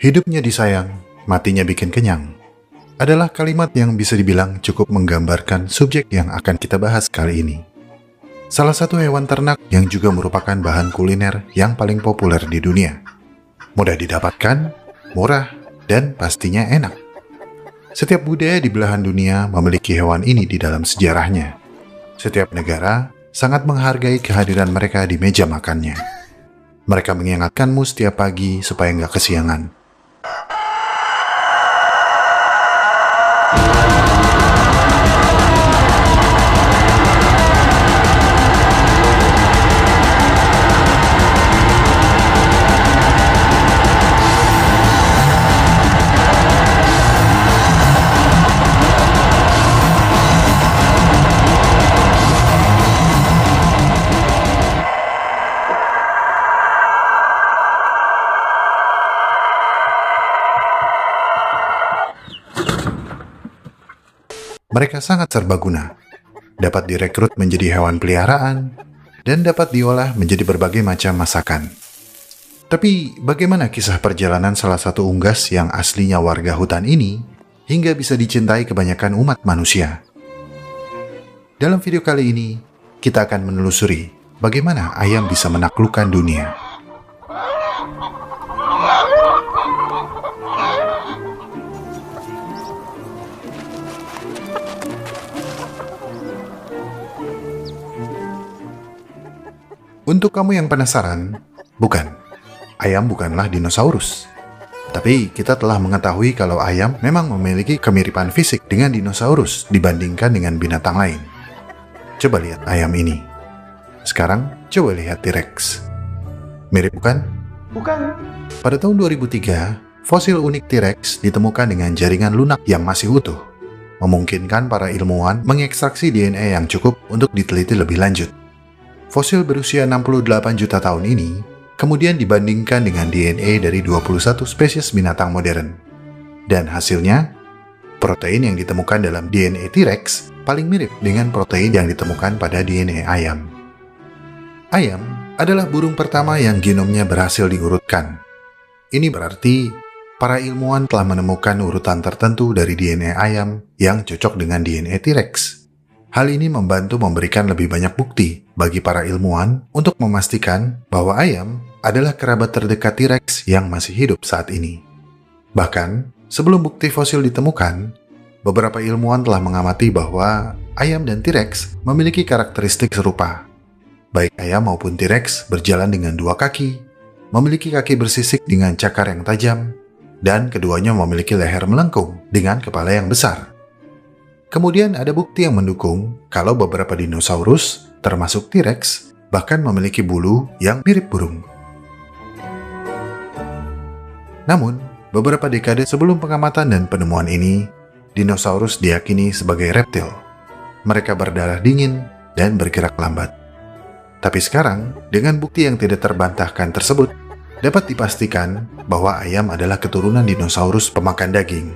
Hidupnya disayang, matinya bikin kenyang, adalah kalimat yang bisa dibilang cukup menggambarkan subjek yang akan kita bahas kali ini. Salah satu hewan ternak yang juga merupakan bahan kuliner yang paling populer di dunia. Mudah didapatkan, murah, dan pastinya enak. Setiap budaya di belahan dunia memiliki hewan ini di dalam sejarahnya. Setiap negara sangat menghargai kehadiran mereka di meja makannya. Mereka mengingatkanmu setiap pagi supaya nggak kesiangan. Mereka sangat serbaguna, dapat direkrut menjadi hewan peliharaan, dan dapat diolah menjadi berbagai macam masakan. Tapi bagaimana kisah perjalanan salah satu unggas yang aslinya warga hutan ini hingga bisa dicintai kebanyakan umat manusia? Dalam video kali ini, kita akan menelusuri bagaimana ayam bisa menaklukkan dunia. Untuk kamu yang penasaran, bukan, ayam bukanlah dinosaurus. Tapi kita telah mengetahui kalau ayam memang memiliki kemiripan fisik dengan dinosaurus dibandingkan dengan binatang lain. Coba lihat ayam ini. Sekarang coba lihat T-Rex. Mirip bukan? Bukan. Pada tahun 2003, fosil unik T-Rex ditemukan dengan jaringan lunak yang masih utuh, memungkinkan para ilmuwan mengekstraksi DNA yang cukup untuk diteliti lebih lanjut. Fosil berusia 68 juta tahun ini kemudian dibandingkan dengan DNA dari 21 spesies binatang modern. Dan hasilnya, protein yang ditemukan dalam DNA T-Rex paling mirip dengan protein yang ditemukan pada DNA ayam. Ayam adalah burung pertama yang genomnya berhasil diurutkan. Ini berarti para ilmuwan telah menemukan urutan tertentu dari DNA ayam yang cocok dengan DNA T-Rex. Hal ini membantu memberikan lebih banyak bukti bagi para ilmuwan untuk memastikan bahwa ayam adalah kerabat terdekat T-Rex yang masih hidup saat ini. Bahkan, sebelum bukti fosil ditemukan, beberapa ilmuwan telah mengamati bahwa ayam dan T-Rex memiliki karakteristik serupa. Baik ayam maupun T-Rex berjalan dengan dua kaki, memiliki kaki bersisik dengan cakar yang tajam, dan keduanya memiliki leher melengkung dengan kepala yang besar. Kemudian ada bukti yang mendukung kalau beberapa dinosaurus, termasuk T-Rex, bahkan memiliki bulu yang mirip burung. Namun, beberapa dekade sebelum pengamatan dan penemuan ini, dinosaurus diyakini sebagai reptil. Mereka berdarah dingin dan bergerak lambat. Tapi sekarang, dengan bukti yang tidak terbantahkan tersebut, dapat dipastikan bahwa ayam adalah keturunan dinosaurus pemakan daging.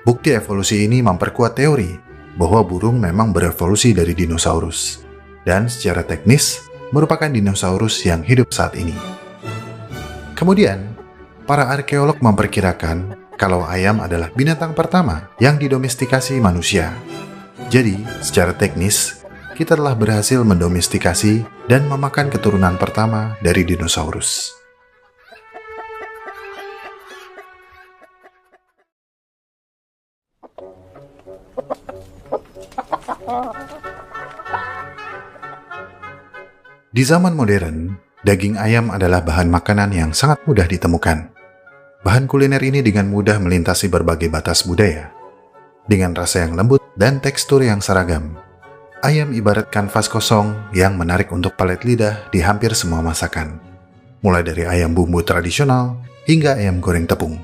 Bukti evolusi ini memperkuat teori bahwa burung memang berevolusi dari dinosaurus, dan secara teknis merupakan dinosaurus yang hidup saat ini. Kemudian, para arkeolog memperkirakan kalau ayam adalah binatang pertama yang didomestikasi manusia. Jadi, secara teknis, kita telah berhasil mendomestikasi dan memakan keturunan pertama dari dinosaurus. Di zaman modern, daging ayam adalah bahan makanan yang sangat mudah ditemukan. Bahan kuliner ini dengan mudah melintasi berbagai batas budaya. Dengan rasa yang lembut dan tekstur yang seragam, ayam ibarat kanvas kosong yang menarik untuk palet lidah di hampir semua masakan. Mulai dari ayam bumbu tradisional hingga ayam goreng tepung.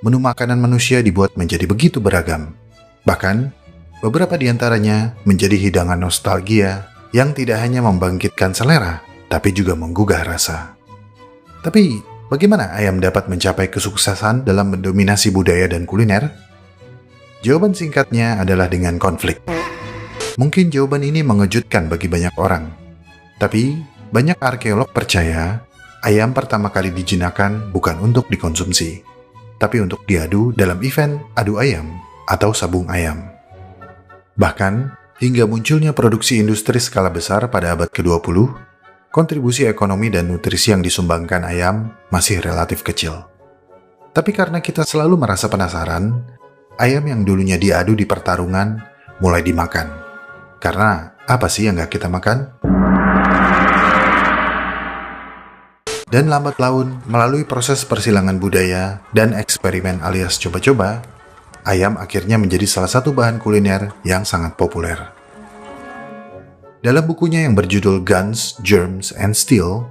Menu makanan manusia dibuat menjadi begitu beragam. Bahkan, beberapa di antaranya menjadi hidangan nostalgia yang tidak hanya membangkitkan selera, tapi juga menggugah rasa. Tapi, bagaimana ayam dapat mencapai kesuksesan dalam mendominasi budaya dan kuliner? Jawaban singkatnya adalah dengan konflik. Mungkin jawaban ini mengejutkan bagi banyak orang. Tapi, Banyak arkeolog percaya ayam pertama kali dijinakkan bukan untuk dikonsumsi, tapi untuk diadu dalam event adu ayam atau sabung ayam. Bahkan, hingga munculnya produksi industri skala besar pada abad ke-20, kontribusi ekonomi dan nutrisi yang disumbangkan ayam masih relatif kecil. Tapi karena kita selalu merasa penasaran, ayam yang dulunya diadu di pertarungan mulai dimakan. Karena apa sih yang gak kita makan? Dan lambat laun, melalui proses persilangan budaya dan eksperimen alias coba-coba, ayam akhirnya menjadi salah satu bahan kuliner yang sangat populer. Dalam bukunya yang berjudul Guns, Germs, and Steel,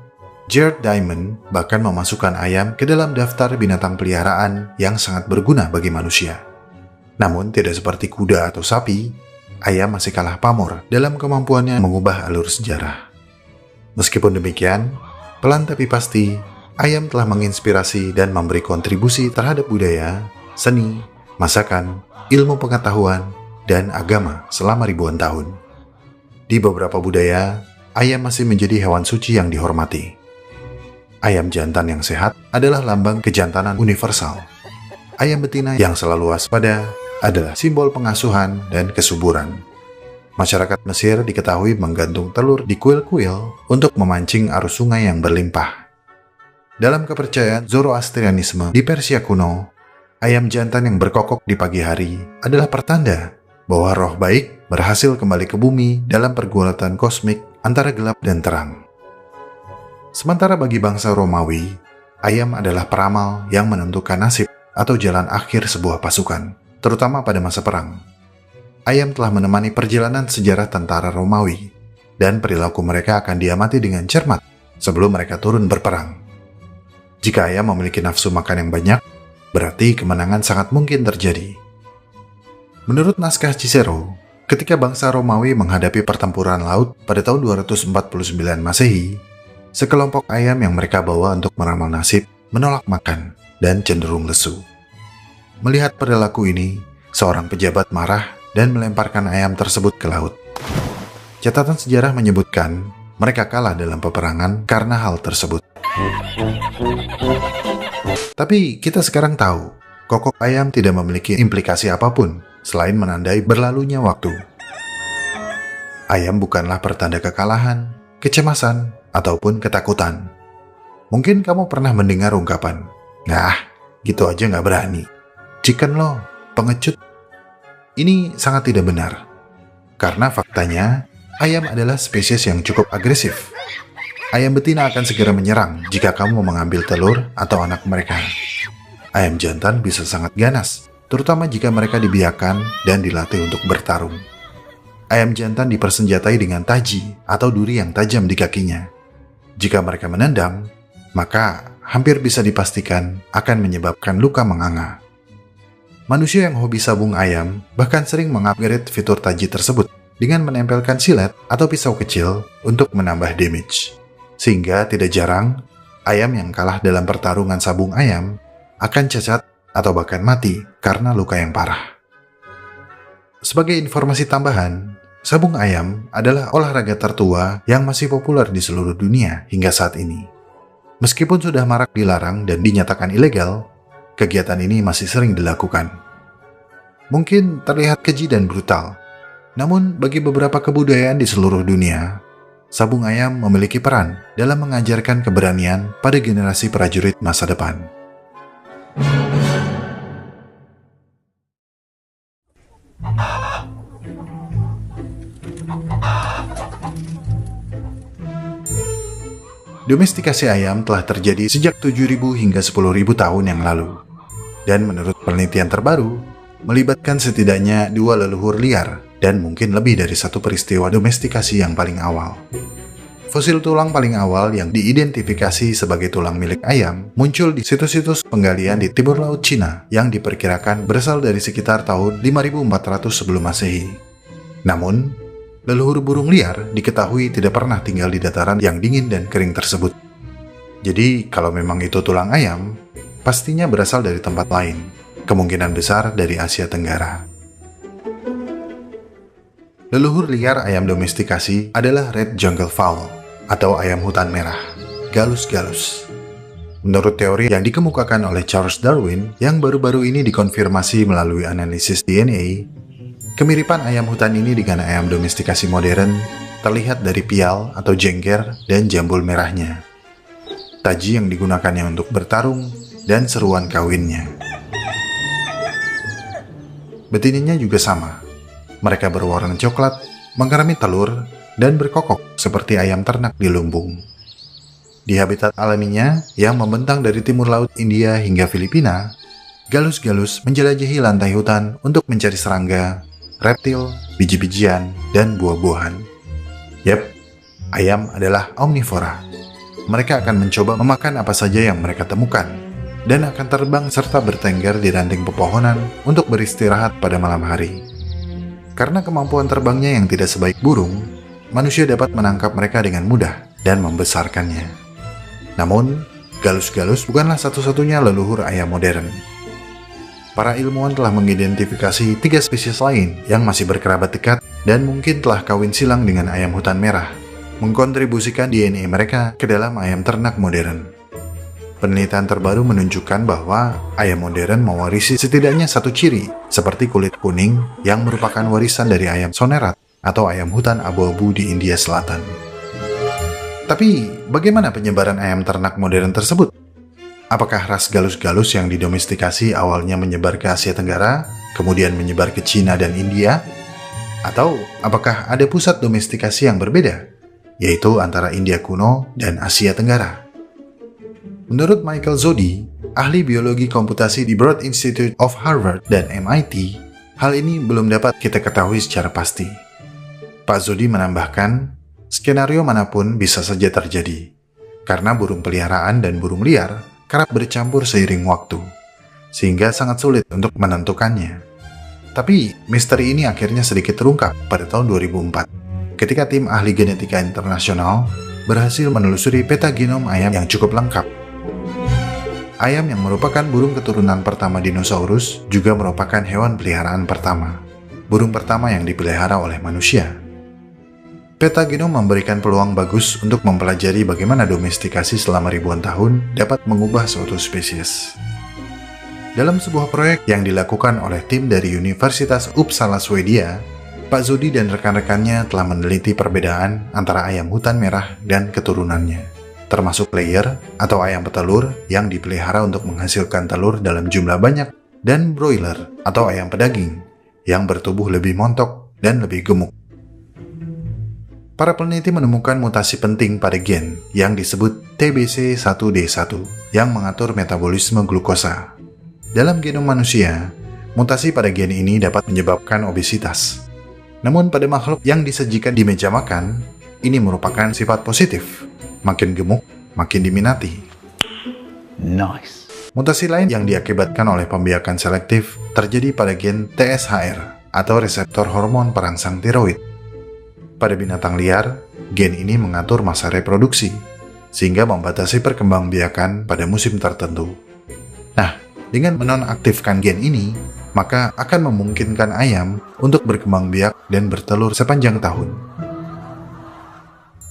Jared Diamond bahkan memasukkan ayam ke dalam daftar binatang peliharaan yang sangat berguna bagi manusia. Namun tidak seperti kuda atau sapi, ayam masih kalah pamor dalam kemampuannya mengubah alur sejarah. Meskipun demikian, pelan tapi pasti, ayam telah menginspirasi dan memberi kontribusi terhadap budaya, seni, masakan, ilmu pengetahuan, dan agama selama ribuan tahun. Di beberapa budaya, ayam masih menjadi hewan suci yang dihormati. Ayam jantan yang sehat adalah lambang kejantanan universal. Ayam betina yang selalu waspada adalah simbol pengasuhan dan kesuburan. Masyarakat Mesir diketahui menggantung telur di kuil-kuil untuk memancing arus sungai yang berlimpah. Dalam kepercayaan Zoroastrianisme di Persia kuno, ayam jantan yang berkokok di pagi hari adalah pertanda bahwa roh baik berhasil kembali ke bumi dalam pergulatan kosmik antara gelap dan terang. Sementara bagi bangsa Romawi, ayam adalah peramal yang menentukan nasib atau jalan akhir sebuah pasukan, terutama pada masa perang. Ayam telah menemani perjalanan sejarah tentara Romawi, dan perilaku mereka akan diamati dengan cermat sebelum mereka turun berperang. Jika ayam memiliki nafsu makan yang banyak, berarti kemenangan sangat mungkin terjadi. Menurut naskah Cicero, ketika bangsa Romawi menghadapi pertempuran laut pada tahun 249 Masehi, sekelompok ayam yang mereka bawa untuk meramal nasib menolak makan dan cenderung lesu. Melihat perilaku ini, seorang pejabat marah dan melemparkan ayam tersebut ke laut. Catatan sejarah menyebutkan mereka kalah dalam peperangan karena hal tersebut. Tapi kita sekarang tahu, kokok ayam tidak memiliki implikasi apapun selain menandai berlalunya waktu. Ayam bukanlah pertanda kekalahan, kecemasan, ataupun ketakutan. Mungkin kamu pernah mendengar ungkapan, "Nah, gitu aja nggak berani. Chicken lo, pengecut." Ini sangat tidak benar. Karena faktanya, ayam adalah spesies yang cukup agresif. Ayam betina akan segera menyerang jika kamu mengambil telur atau anak mereka. Ayam jantan bisa sangat ganas, terutama jika mereka dibiarkan dan dilatih untuk bertarung. Ayam jantan dipersenjatai dengan taji atau duri yang tajam di kakinya. Jika mereka menendang, maka hampir bisa dipastikan akan menyebabkan luka menganga. Manusia yang hobi sabung ayam bahkan sering mengupgrade fitur taji tersebut dengan menempelkan silet atau pisau kecil untuk menambah damage. Sehingga tidak jarang, ayam yang kalah dalam pertarungan sabung ayam akan cacat atau bahkan mati karena luka yang parah. Sebagai informasi tambahan, sabung ayam adalah olahraga tertua yang masih populer di seluruh dunia hingga saat ini. Meskipun sudah marak dilarang dan dinyatakan ilegal, kegiatan ini masih sering dilakukan. Mungkin terlihat keji dan brutal, namun bagi beberapa kebudayaan di seluruh dunia, sabung ayam memiliki peran dalam mengajarkan keberanian pada generasi prajurit masa depan. Domestikasi ayam telah terjadi sejak 7.000 hingga 10.000 tahun yang lalu. Dan menurut penelitian terbaru, melibatkan setidaknya 2 leluhur liar dan mungkin lebih dari 1 peristiwa domestikasi yang paling awal. Fosil tulang paling awal yang diidentifikasi sebagai tulang milik ayam muncul di situs-situs penggalian di timur laut Cina yang diperkirakan berasal dari sekitar tahun 5400 sebelum Masehi. Namun, leluhur burung liar diketahui tidak pernah tinggal di dataran yang dingin dan kering tersebut. Jadi, kalau memang itu tulang ayam, pastinya berasal dari tempat lain, kemungkinan besar dari Asia Tenggara. Leluhur liar ayam domestikasi adalah red jungle fowl atau ayam hutan merah, Gallus gallus. Menurut teori yang dikemukakan oleh Charles Darwin yang baru-baru ini dikonfirmasi melalui analisis DNA, kemiripan ayam hutan ini dengan ayam domestikasi modern terlihat dari pial atau jengger dan jambul merahnya, taji yang digunakannya untuk bertarung, dan seruan kawinnya. Betinanya juga sama. Mereka berwarna coklat, mengerami telur, dan berkokok seperti ayam ternak di lumbung. Di habitat alaminya yang membentang dari timur laut India hingga Filipina, Gallus gallus menjelajahi lantai hutan untuk mencari serangga, reptil, biji-bijian, dan buah-buahan. Yap, ayam adalah omnivora. Mereka akan mencoba memakan apa saja yang mereka temukan, dan akan terbang serta bertengger di ranting pepohonan untuk beristirahat pada malam hari. Karena kemampuan terbangnya yang tidak sebaik burung, manusia dapat menangkap mereka dengan mudah dan membesarkannya. Namun, Gallus gallus bukanlah satu-satunya leluhur ayam modern. Para ilmuwan telah mengidentifikasi 3 spesies lain yang masih berkerabat dekat dan mungkin telah kawin silang dengan ayam hutan merah, mengkontribusikan DNA mereka ke dalam ayam ternak modern. Penelitian terbaru menunjukkan bahwa ayam modern mewarisi setidaknya 1 ciri, seperti kulit kuning yang merupakan warisan dari ayam sonerat atau ayam hutan abu-abu di India Selatan. Tapi, bagaimana penyebaran ayam ternak modern tersebut? Apakah ras Gallus gallus yang didomestikasi awalnya menyebar ke Asia Tenggara, kemudian menyebar ke Cina dan India? Atau apakah ada pusat domestikasi yang berbeda, yaitu antara India kuno dan Asia Tenggara? Menurut Michael Zodi, ahli biologi komputasi di Broad Institute of Harvard dan MIT, hal ini belum dapat kita ketahui secara pasti. Pak Zodi menambahkan, skenario manapun bisa saja terjadi, karena burung peliharaan dan burung liar kerap bercampur seiring waktu, sehingga sangat sulit untuk menentukannya. Tapi, misteri ini akhirnya sedikit terungkap pada tahun 2004, ketika tim ahli genetika internasional berhasil menelusuri peta genom ayam yang cukup lengkap. Ayam yang merupakan burung keturunan pertama dinosaurus juga merupakan hewan peliharaan pertama, burung pertama yang dipelihara oleh manusia. Peta genom memberikan peluang bagus untuk mempelajari bagaimana domestikasi selama ribuan tahun dapat mengubah suatu spesies. Dalam sebuah proyek yang dilakukan oleh tim dari Universitas Uppsala, Swedia, Pak Zodi dan rekan-rekannya telah meneliti perbedaan antara ayam hutan merah dan keturunannya, termasuk layer atau ayam petelur yang dipelihara untuk menghasilkan telur dalam jumlah banyak, dan broiler atau ayam pedaging yang bertubuh lebih montok dan lebih gemuk. Para peneliti menemukan mutasi penting pada gen yang disebut TBC1D1 yang mengatur metabolisme glukosa. Dalam genom manusia, mutasi pada gen ini dapat menyebabkan obesitas. Namun pada makhluk yang disajikan di meja makan, ini merupakan sifat positif. Makin gemuk, makin diminati. Nice. Mutasi lain yang diakibatkan oleh pembiakan selektif terjadi pada gen TSHR atau reseptor hormon perangsang tiroid. Pada binatang liar, gen ini mengatur masa reproduksi, sehingga membatasi perkembangbiakan pada musim tertentu. Nah, dengan menonaktifkan gen ini, maka akan memungkinkan ayam untuk berkembang biak dan bertelur sepanjang tahun.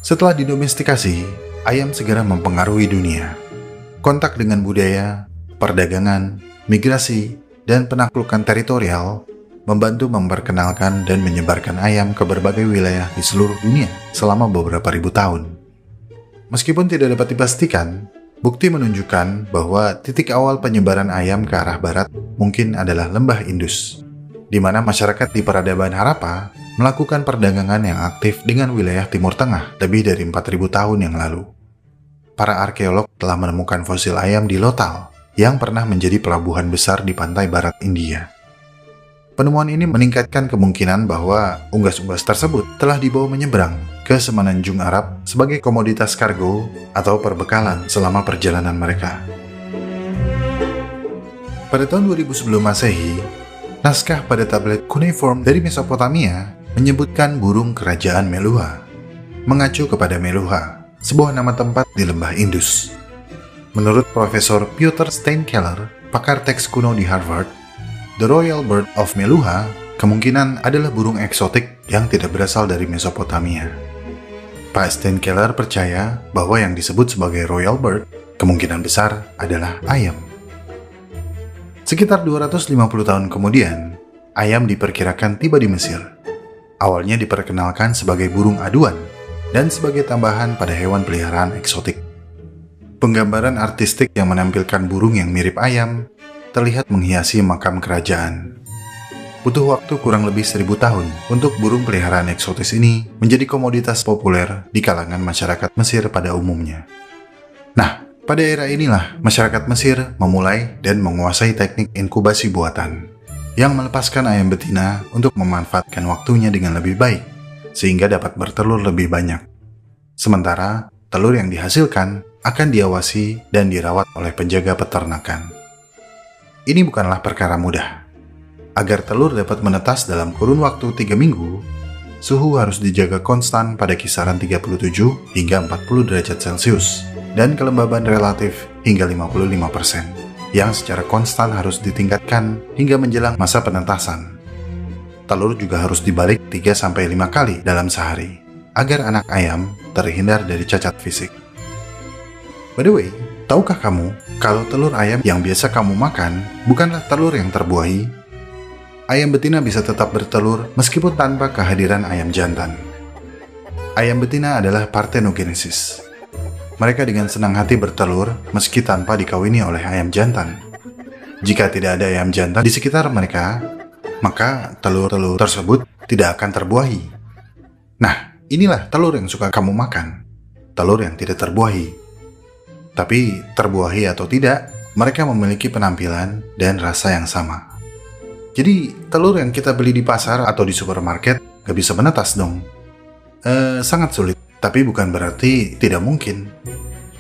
Setelah didomestikasi, ayam segera mempengaruhi dunia. Kontak dengan budaya, perdagangan, migrasi, dan penaklukan teritorial membantu memperkenalkan dan menyebarkan ayam ke berbagai wilayah di seluruh dunia selama beberapa ribu tahun. Meskipun tidak dapat dipastikan, bukti menunjukkan bahwa titik awal penyebaran ayam ke arah barat mungkin adalah lembah Indus, di mana masyarakat di peradaban Harappa melakukan perdagangan yang aktif dengan wilayah Timur Tengah lebih dari 4.000 tahun yang lalu. Para arkeolog telah menemukan fosil ayam di Lothal yang pernah menjadi pelabuhan besar di pantai barat India. Penemuan ini meningkatkan kemungkinan bahwa unggas-unggas tersebut telah dibawa menyeberang ke Semenanjung Arab sebagai komoditas kargo atau perbekalan selama perjalanan mereka. Pada tahun 2000 sebelum Masehi, naskah pada tablet cuneiform dari Mesopotamia menyebutkan burung kerajaan Meluha, mengacu kepada Meluha, sebuah nama tempat di lembah Indus. Menurut Profesor Piotr Steinkeller, pakar teks kuno di Harvard, The Royal Bird of Meluha kemungkinan adalah burung eksotik yang tidak berasal dari Mesopotamia. Pak Steinkeller percaya bahwa yang disebut sebagai royal bird kemungkinan besar adalah ayam. Sekitar 250 tahun kemudian, ayam diperkirakan tiba di Mesir. Awalnya diperkenalkan sebagai burung aduan dan sebagai tambahan pada hewan peliharaan eksotik. Penggambaran artistik yang menampilkan burung yang mirip ayam terlihat menghiasi makam kerajaan. Butuh waktu kurang lebih 1000 tahun untuk burung peliharaan eksotis ini menjadi komoditas populer di kalangan masyarakat Mesir pada umumnya. Nah, pada era inilah masyarakat Mesir memulai dan menguasai teknik inkubasi buatan yang melepaskan ayam betina untuk memanfaatkan waktunya dengan lebih baik sehingga dapat bertelur lebih banyak. Sementara telur yang dihasilkan akan diawasi dan dirawat oleh penjaga peternakan. Ini bukanlah perkara mudah. Agar telur dapat menetas dalam kurun waktu 3 minggu, suhu harus dijaga konstan pada kisaran 37 hingga 40 derajat Celcius dan kelembaban relatif hingga 55%, yang secara konstan harus ditingkatkan hingga menjelang masa penetasan. Telur juga harus dibalik 3-5 kali dalam sehari, agar anak ayam terhindar dari cacat fisik. By the way, tahukah kamu kalau telur ayam yang biasa kamu makan bukanlah telur yang terbuahi? Ayam betina bisa tetap bertelur meskipun tanpa kehadiran ayam jantan. Ayam betina adalah parthenogenesis. Mereka dengan senang hati bertelur meski tanpa dikawini oleh ayam jantan. Jika tidak ada ayam jantan di sekitar mereka, maka telur-telur tersebut tidak akan terbuahi. Nah, inilah telur yang suka kamu makan. Telur yang tidak terbuahi. Tapi terbuahi atau tidak, mereka memiliki penampilan dan rasa yang sama. Jadi, telur yang kita beli di pasar atau di supermarket gak bisa menetas dong. Sangat sulit, tapi bukan berarti tidak mungkin.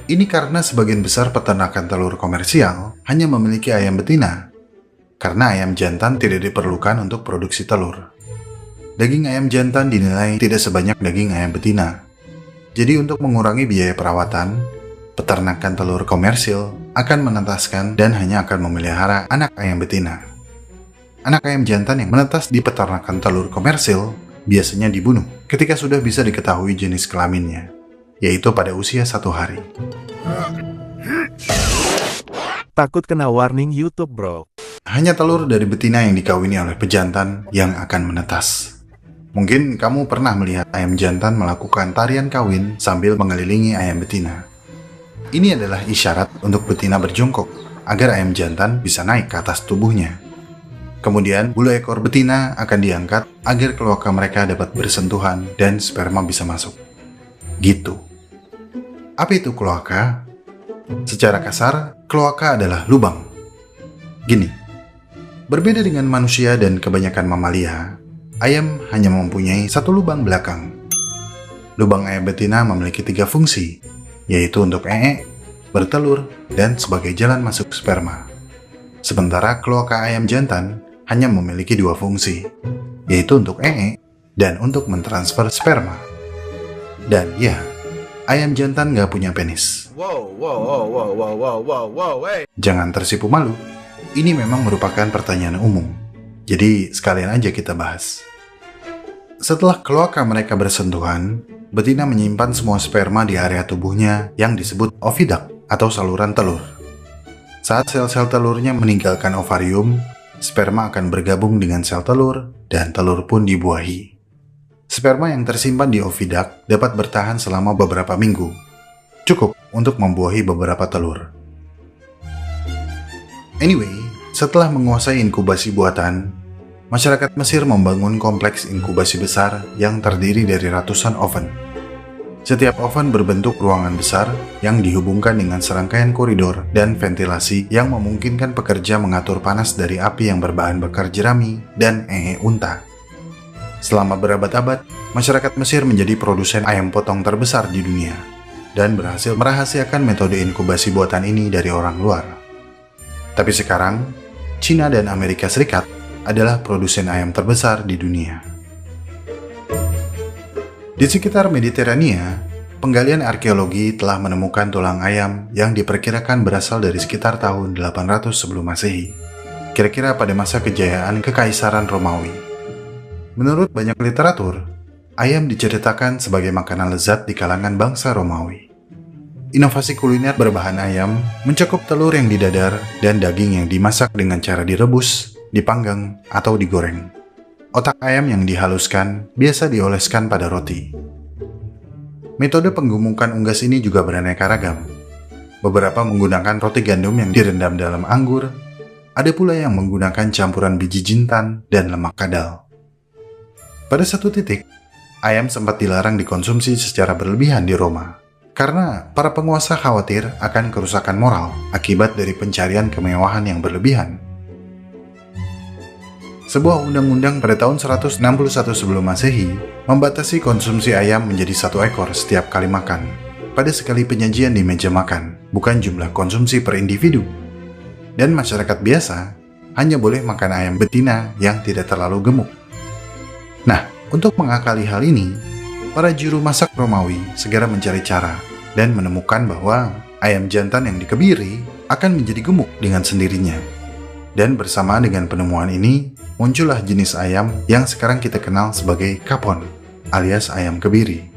Ini karena sebagian besar peternakan telur komersial hanya memiliki ayam betina, karena ayam jantan tidak diperlukan untuk produksi telur. Daging ayam jantan dinilai tidak sebanyak daging ayam betina. Jadi untuk mengurangi biaya perawatan, peternakan telur komersil akan menetaskan dan hanya akan memelihara anak ayam betina. Anak ayam jantan yang menetas di peternakan telur komersil biasanya dibunuh ketika sudah bisa diketahui jenis kelaminnya, yaitu pada usia 1 hari. Takut kena warning YouTube, bro. Hanya telur dari betina yang dikawini oleh pejantan yang akan menetas. Mungkin kamu pernah melihat ayam jantan melakukan tarian kawin sambil mengelilingi ayam betina. Ini adalah isyarat untuk betina berjongkok agar ayam jantan bisa naik ke atas tubuhnya. Kemudian, bulu ekor betina akan diangkat agar kloaka mereka dapat bersentuhan dan sperma bisa masuk. Gitu. Apa itu kloaka? Secara kasar, kloaka adalah lubang. Gini, berbeda dengan manusia dan kebanyakan mamalia, ayam hanya mempunyai 1 lubang belakang. Lubang ayam betina memiliki 3 fungsi, yaitu untuk bertelur, dan sebagai jalan masuk sperma. Sementara kloaka ayam jantan hanya memiliki 2 fungsi, yaitu untuk dan untuk mentransfer sperma. Dan ya, ayam jantan nggak punya penis. Wow, hey. Jangan tersipu malu, ini memang merupakan pertanyaan umum, jadi sekalian aja kita bahas. Setelah kloaka mereka bersentuhan, betina menyimpan semua sperma di area tubuhnya yang disebut oviduct atau saluran telur. Saat sel-sel telurnya meninggalkan ovarium, sperma akan bergabung dengan sel telur dan telur pun dibuahi. Sperma yang tersimpan di oviduct dapat bertahan selama beberapa minggu, cukup untuk membuahi beberapa telur. Anyway, setelah menguasai inkubasi buatan, masyarakat Mesir membangun kompleks inkubasi besar yang terdiri dari ratusan oven. Setiap oven berbentuk ruangan besar yang dihubungkan dengan serangkaian koridor dan ventilasi yang memungkinkan pekerja mengatur panas dari api yang berbahan bakar jerami dan unta. Selama berabad-abad, masyarakat Mesir menjadi produsen ayam potong terbesar di dunia dan berhasil merahasiakan metode inkubasi buatan ini dari orang luar. Tapi sekarang, China dan Amerika Serikat adalah produsen ayam terbesar di dunia. Di sekitar Mediterania, penggalian arkeologi telah menemukan tulang ayam yang diperkirakan berasal dari sekitar tahun 800 sebelum Masehi, kira-kira pada masa kejayaan Kekaisaran Romawi. Menurut banyak literatur, ayam diceritakan sebagai makanan lezat di kalangan bangsa Romawi. Inovasi kuliner berbahan ayam mencakup telur yang didadar dan daging yang dimasak dengan cara direbus, dipanggang, atau digoreng. Otak ayam yang dihaluskan biasa dioleskan pada roti. Metode penggumukan unggas ini juga beraneka ragam. Beberapa menggunakan roti gandum yang direndam dalam anggur, ada pula yang menggunakan campuran biji jintan dan lemak kadal. Pada satu titik, ayam sempat dilarang dikonsumsi secara berlebihan di Roma, karena para penguasa khawatir akan kerusakan moral akibat dari pencarian kemewahan yang berlebihan. Sebuah undang-undang pada tahun 161 sebelum Masehi membatasi konsumsi ayam menjadi 1 ekor setiap kali makan, pada sekali penyajian di meja makan, bukan jumlah konsumsi per individu. Dan masyarakat biasa hanya boleh makan ayam betina yang tidak terlalu gemuk. Nah, untuk mengakali hal ini, para juru masak Romawi segera mencari cara dan menemukan bahwa ayam jantan yang dikebiri akan menjadi gemuk dengan sendirinya. Dan bersamaan dengan penemuan ini, muncullah jenis ayam yang sekarang kita kenal sebagai kapon, alias ayam kebiri.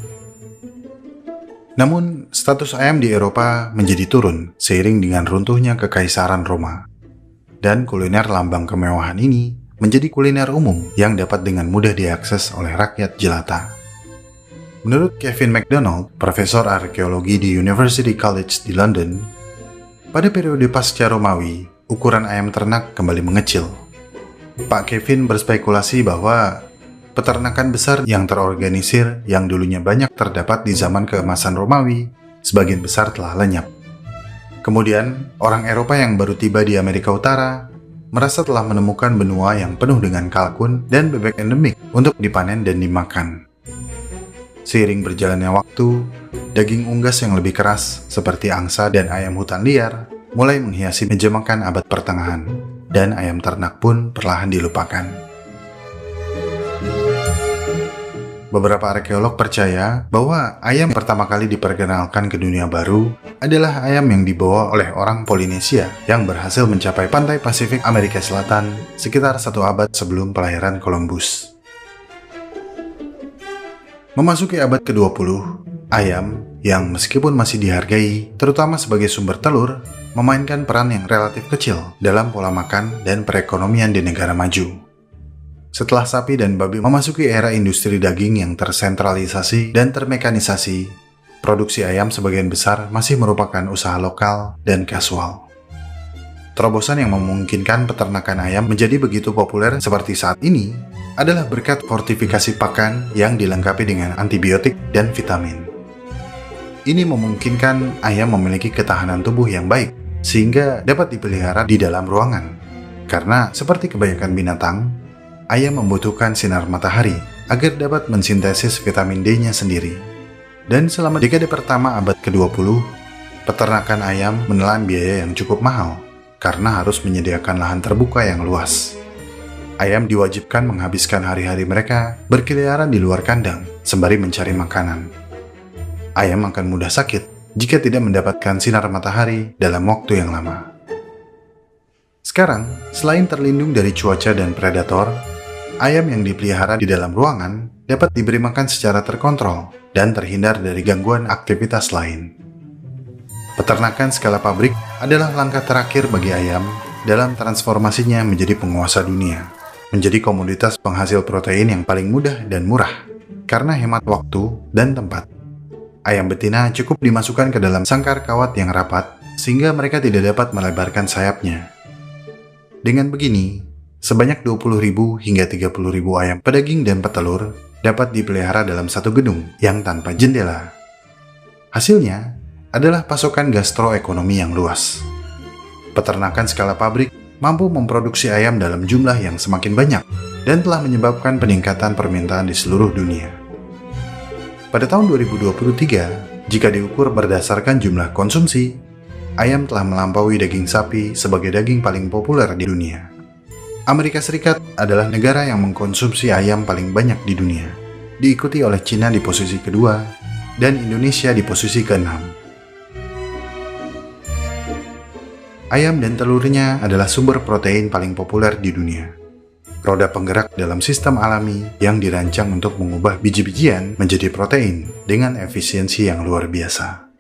Namun, status ayam di Eropa menjadi turun seiring dengan runtuhnya Kekaisaran Roma. Dan kuliner lambang kemewahan ini menjadi kuliner umum yang dapat dengan mudah diakses oleh rakyat jelata. Menurut Kevin MacDonald, profesor arkeologi di University College di London, pada periode pasca Romawi, ukuran ayam ternak kembali mengecil. Pak Kevin berspekulasi bahwa peternakan besar yang terorganisir yang dulunya banyak terdapat di zaman keemasan Romawi, sebagian besar telah lenyap. Kemudian, orang Eropa yang baru tiba di Amerika Utara merasa telah menemukan benua yang penuh dengan kalkun dan bebek endemik untuk dipanen dan dimakan. Seiring berjalannya waktu, daging unggas yang lebih keras seperti angsa dan ayam hutan liar mulai menghiasi meja makan abad pertengahan, dan ayam ternak pun perlahan dilupakan. Beberapa arkeolog percaya bahwa ayam pertama kali diperkenalkan ke dunia baru adalah ayam yang dibawa oleh orang Polinesia yang berhasil mencapai pantai Pasifik Amerika Selatan sekitar 1 abad sebelum pelayaran Columbus. Memasuki abad ke-20, ayam yang meskipun masih dihargai, terutama sebagai sumber telur, memainkan peran yang relatif kecil dalam pola makan dan perekonomian di negara maju. Setelah sapi dan babi memasuki era industri daging yang tersentralisasi dan termekanisasi, produksi ayam sebagian besar masih merupakan usaha lokal dan kasual. Terobosan yang memungkinkan peternakan ayam menjadi begitu populer seperti saat ini adalah berkat fortifikasi pakan yang dilengkapi dengan antibiotik dan vitamin. Ini memungkinkan ayam memiliki ketahanan tubuh yang baik, sehingga dapat dipelihara di dalam ruangan. Karena seperti kebanyakan binatang, ayam membutuhkan sinar matahari agar dapat mensintesis vitamin D-nya sendiri. Dan selama dekade pertama abad ke-20, peternakan ayam menelan biaya yang cukup mahal karena harus menyediakan lahan terbuka yang luas. Ayam diwajibkan menghabiskan hari-hari mereka berkeliaran di luar kandang sembari mencari makanan. Ayam akan mudah sakit jika tidak mendapatkan sinar matahari dalam waktu yang lama. Sekarang, selain terlindung dari cuaca dan predator, ayam yang dipelihara di dalam ruangan dapat diberi makan secara terkontrol dan terhindar dari gangguan aktivitas lain. Peternakan skala pabrik adalah langkah terakhir bagi ayam dalam transformasinya menjadi penguasa dunia, menjadi komoditas penghasil protein yang paling mudah dan murah karena hemat waktu dan tempat. Ayam betina cukup dimasukkan ke dalam sangkar kawat yang rapat sehingga mereka tidak dapat melebarkan sayapnya. Dengan begini, sebanyak 20.000 hingga 30.000 ayam pedaging dan petelur dapat dipelihara dalam satu gedung yang tanpa jendela. Hasilnya adalah pasokan gastroekonomi yang luas. Peternakan skala pabrik mampu memproduksi ayam dalam jumlah yang semakin banyak dan telah menyebabkan peningkatan permintaan di seluruh dunia. Pada tahun 2023, jika diukur berdasarkan jumlah konsumsi, ayam telah melampaui daging sapi sebagai daging paling populer di dunia. Amerika Serikat adalah negara yang mengkonsumsi ayam paling banyak di dunia, diikuti oleh Cina di posisi kedua dan Indonesia di posisi ke-6. Ayam dan telurnya adalah sumber protein paling populer di dunia. roda penggerak dalam sistem alami yang dirancang untuk mengubah biji-bijian menjadi protein dengan efisiensi yang luar biasa.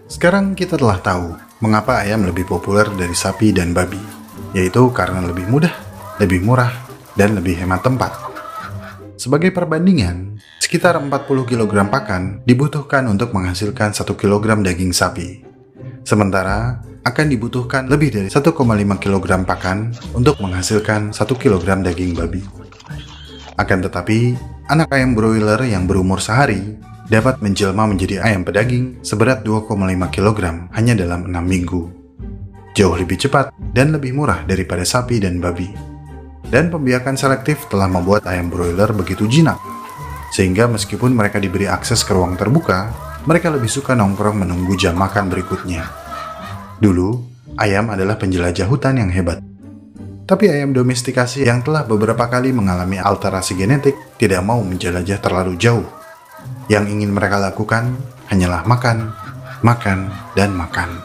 Sekarang kita telah tahu mengapa ayam lebih populer dari sapi dan babi, yaitu karena lebih mudah, lebih murah, dan lebih hemat tempat. Sebagai perbandingan, sekitar 40 kg pakan dibutuhkan untuk menghasilkan 1 kg daging sapi. Sementara, akan dibutuhkan lebih dari 1,5 kg pakan untuk menghasilkan 1 kg daging babi. Akan tetapi, anak ayam broiler yang berumur sehari dapat menjelma menjadi ayam pedaging seberat 2,5 kg hanya dalam 6 minggu. Jauh lebih cepat dan lebih murah daripada sapi dan babi. Dan pembiakan selektif telah membuat ayam broiler begitu jinak, sehingga meskipun mereka diberi akses ke ruang terbuka, mereka lebih suka nongkrong menunggu jam makan berikutnya. Dulu, ayam adalah penjelajah hutan yang hebat. Tapi ayam domestikasi yang telah beberapa kali mengalami alterasi genetik tidak mau menjelajah terlalu jauh. Yang ingin mereka lakukan hanyalah makan, makan, dan makan.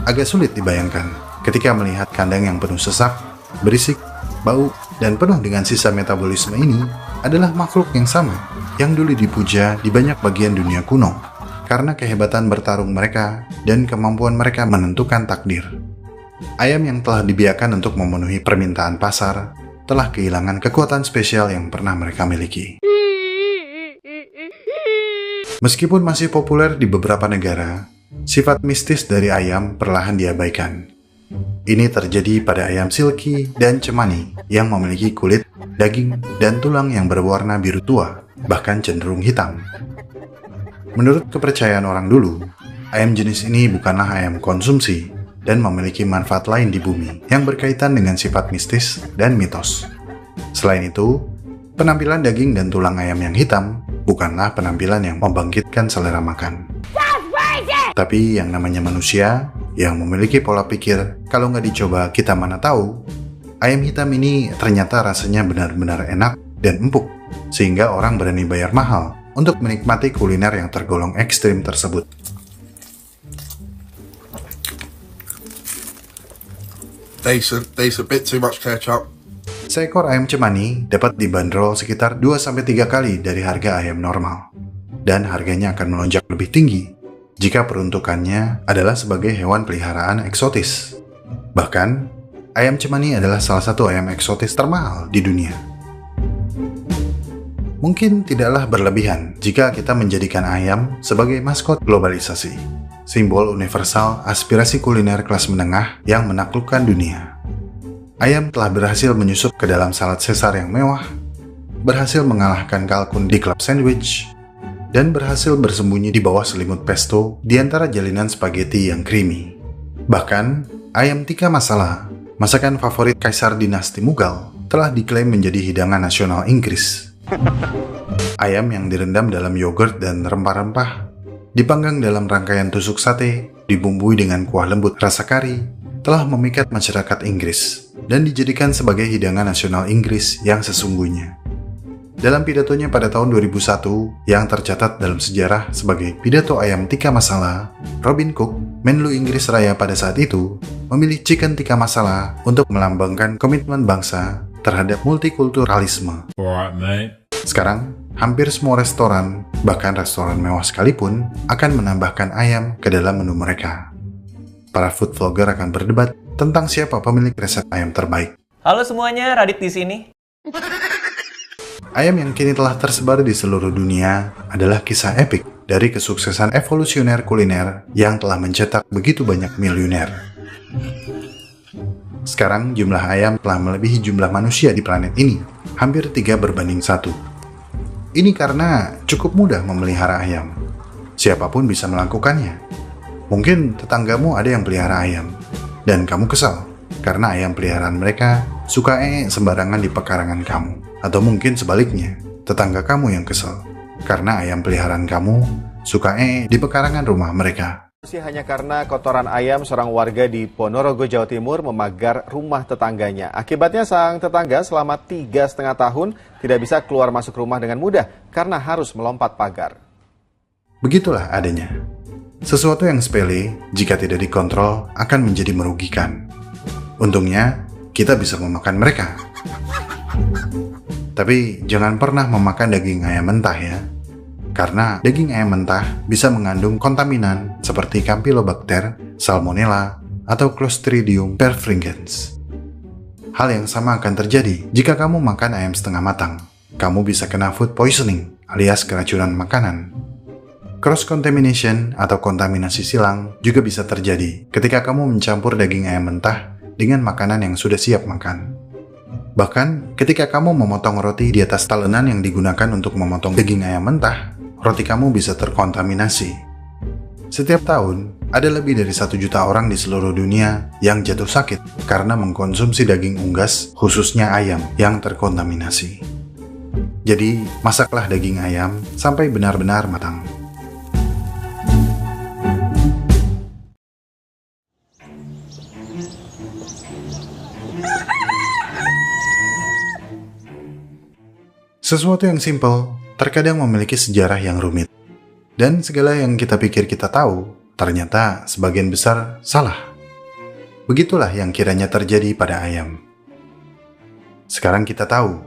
Agak sulit dibayangkan ketika melihat kandang yang penuh sesak, berisik, bau, dan penuh dengan sisa metabolisme ini adalah makhluk yang sama yang dulu dipuja di banyak bagian dunia kuno karena kehebatan bertarung mereka dan kemampuan mereka menentukan takdir. Ayam yang telah dibiarkan untuk memenuhi permintaan pasar telah kehilangan kekuatan spesial yang pernah mereka miliki. Meskipun masih populer di beberapa negara, sifat mistis dari ayam perlahan diabaikan. Ini terjadi pada ayam silky dan cemani yang memiliki kulit, daging, dan tulang yang berwarna biru tua, bahkan cenderung hitam. Menurut kepercayaan orang dulu, ayam jenis ini bukanlah ayam konsumsi dan memiliki manfaat lain di bumi yang berkaitan dengan sifat mistis dan mitos. Selain itu, penampilan daging dan tulang ayam yang hitam bukanlah penampilan yang membangkitkan selera makan. Tapi yang namanya manusia yang memiliki pola pikir kalau nggak dicoba kita mana tahu, ayam hitam ini ternyata rasanya benar-benar enak dan empuk, sehingga orang berani bayar mahal untuk menikmati kuliner yang tergolong ekstrim tersebut. Tastes a bit too much ketchup. Seekor ayam cemani dapat dibanderol sekitar 2-3 kali dari harga ayam normal. Dan harganya akan melonjak lebih tinggi jika peruntukannya adalah sebagai hewan peliharaan eksotis. Bahkan, ayam cemani adalah salah satu ayam eksotis termahal di dunia. Mungkin tidaklah berlebihan jika kita menjadikan ayam sebagai maskot globalisasi, simbol universal aspirasi kuliner kelas menengah yang menaklukkan dunia. Ayam telah berhasil menyusup ke dalam salad Caesar yang mewah, berhasil mengalahkan kalkun di club sandwich, dan berhasil bersembunyi di bawah selimut pesto di antara jalinan spaghetti yang creamy. Bahkan, ayam tikka masala, masakan favorit kaisar dinasti Mughal, telah diklaim menjadi hidangan nasional Inggris. Ayam yang direndam dalam yogurt dan rempah-rempah, dipanggang dalam rangkaian tusuk sate, dibumbui dengan kuah lembut rasa kari, telah memikat masyarakat Inggris dan dijadikan sebagai hidangan nasional Inggris yang sesungguhnya. Dalam pidatonya pada tahun 2001 yang tercatat dalam sejarah sebagai pidato ayam tikka masala, Robin Cook, Menlu Inggris Raya pada saat itu, memilih chicken tikka masala untuk melambangkan komitmen bangsa terhadap multikulturalisme. Alright, mate. Sekarang, hampir semua restoran, bahkan restoran mewah sekalipun, akan menambahkan ayam ke dalam menu mereka. Para food vlogger akan berdebat tentang siapa pemilik resep ayam terbaik. Halo semuanya, Radit di sini. Ayam yang kini telah tersebar di seluruh dunia adalah kisah epik dari kesuksesan evolusioner kuliner yang telah mencetak begitu banyak miliuner. Sekarang jumlah ayam telah melebihi jumlah manusia di planet ini, hampir 3:1. Ini karena cukup mudah memelihara ayam. Siapapun bisa melakukannya. Mungkin tetanggamu ada yang pelihara ayam, dan kamu kesal karena ayam peliharaan mereka suka sembarangan di pekarangan kamu. Atau mungkin sebaliknya, tetangga kamu yang kesal karena ayam peliharaan kamu suka di pekarangan rumah mereka. Hanya karena kotoran ayam, seorang warga di Ponorogo, Jawa Timur memagar rumah tetangganya. Akibatnya sang tetangga selama 3,5 tahun tidak bisa keluar masuk rumah dengan mudah karena harus melompat pagar. Begitulah adanya. Sesuatu yang sepele, jika tidak dikontrol, akan menjadi merugikan. Untungnya, kita bisa memakan mereka. Tapi jangan pernah memakan daging ayam mentah ya. Karena daging ayam mentah bisa mengandung kontaminan seperti Campylobacter, Salmonella, atau Clostridium perfringens. Hal yang sama akan terjadi jika kamu makan ayam setengah matang. Kamu bisa kena food poisoning alias keracunan makanan. Cross-contamination atau kontaminasi silang juga bisa terjadi ketika kamu mencampur daging ayam mentah dengan makanan yang sudah siap makan. Bahkan ketika kamu memotong roti di atas talenan yang digunakan untuk memotong daging ayam mentah, roti kamu bisa terkontaminasi. Setiap tahun, ada lebih dari 1 juta orang di seluruh dunia yang jatuh sakit karena mengkonsumsi daging unggas, khususnya ayam yang terkontaminasi. Jadi, masaklah daging ayam sampai benar-benar matang. Sesuatu yang simpel terkadang memiliki sejarah yang rumit. Dan segala yang kita pikir kita tahu, ternyata sebagian besar salah. Begitulah yang kiranya terjadi pada ayam. Sekarang kita tahu,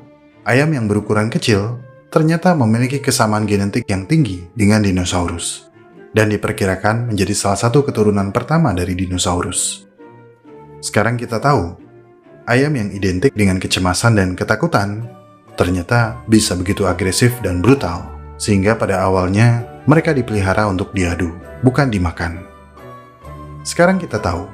ayam yang berukuran kecil ternyata memiliki kesamaan genetik yang tinggi dengan dinosaurus. Dan diperkirakan menjadi salah satu keturunan pertama dari dinosaurus. Sekarang kita tahu, ayam yang identik dengan kecemasan dan ketakutan ternyata bisa begitu agresif dan brutal, sehingga pada awalnya mereka dipelihara untuk diadu, bukan dimakan. Sekarang kita tahu,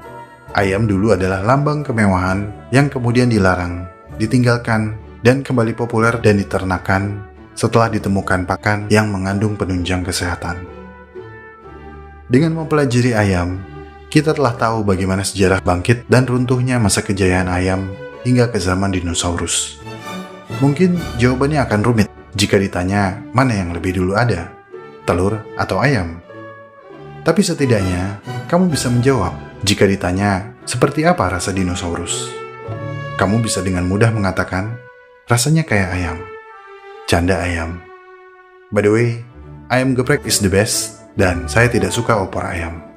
ayam dulu adalah lambang kemewahan yang kemudian dilarang, ditinggalkan, dan kembali populer dan diternakan setelah ditemukan pakan yang mengandung penunjang kesehatan. Dengan mempelajari ayam, kita telah tahu bagaimana sejarah bangkit dan runtuhnya masa kejayaan ayam hingga ke zaman dinosaurus. Mungkin jawabannya akan rumit jika ditanya mana yang lebih dulu ada, telur atau ayam. Tapi setidaknya kamu bisa menjawab jika ditanya seperti apa rasa dinosaurus. Kamu bisa dengan mudah mengatakan rasanya kayak ayam, canda ayam. By the way, ayam geprek is the best dan saya tidak suka opor ayam.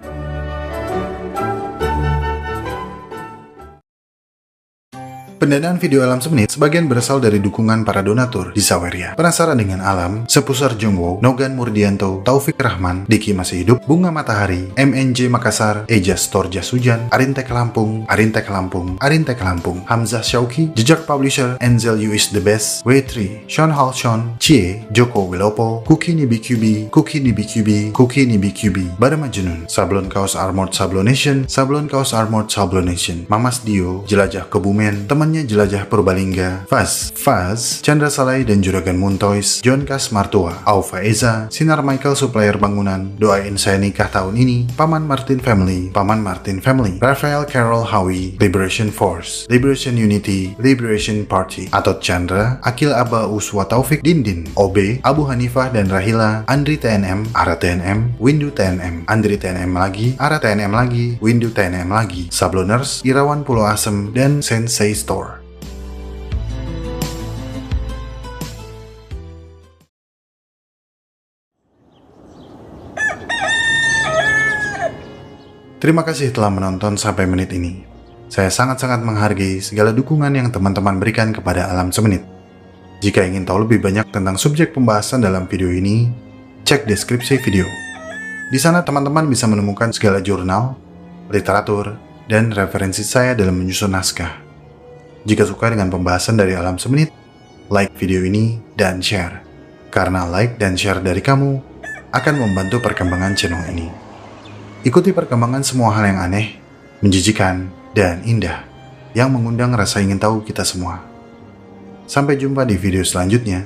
Pendanaan video Alam Semenit sebagian berasal dari dukungan para donatur di Saweria. Penasaran dengan alam? Sepusar Jongwo, Nogan Murdianto, Taufik Rahman, Diki Masih Hidup, Bunga Matahari, MNJ Makassar, Ejas Torjas Hujan, Arintek Lampung, Arintek Lampung, Arintek Lampung, Hamzah Syauki, Jejak Publisher, Enzel You Is The Best, W3, Sean Halshon, Cie, Joko Wilopo, Kuki Nibi QB, Kuki Nibi QB, Kuki Nibi QB, Barama Junun, Sablon Kaos Armored Sablonation, Sablon Kaos Armored Sablonation, Mamas Dio, Jelajah Kebumen, temannya Jelajah Purbalingga, Faz, Chandra Salai dan Juragan Muntois, John Kas Martua, Aufa Eza, Sinar Michael Supplier Bangunan, Doain Saya Nikah Tahun Ini, Paman Martin Family, Rafael Carol Howie, Liberation Force, Liberation Unity, Liberation Party, Atot Chandra, Akil Aba Uswa Taufik Dindin, OB, Abu Hanifah dan Rahila, Andri TNM, Ara TNM, Windu TNM, Andri TNM lagi, Ara TNM lagi, Windu TNM lagi, Sabloners, Irawan Pulau Asem, dan Sensei Store. Terima kasih telah menonton sampai menit ini. Saya sangat-sangat menghargai segala dukungan yang teman-teman berikan kepada Alam Semenit. Jika ingin tahu lebih banyak tentang subjek pembahasan dalam video ini, cek deskripsi video. Di sana teman-teman bisa menemukan segala jurnal, literatur, dan referensi saya dalam menyusun naskah. Jika suka dengan pembahasan dari Alam Semenit, like video ini dan share. Karena like dan share dari kamu akan membantu perkembangan channel ini. Ikuti perkembangan semua hal yang aneh, menjijikan, dan indah yang mengundang rasa ingin tahu kita semua. Sampai jumpa di video selanjutnya.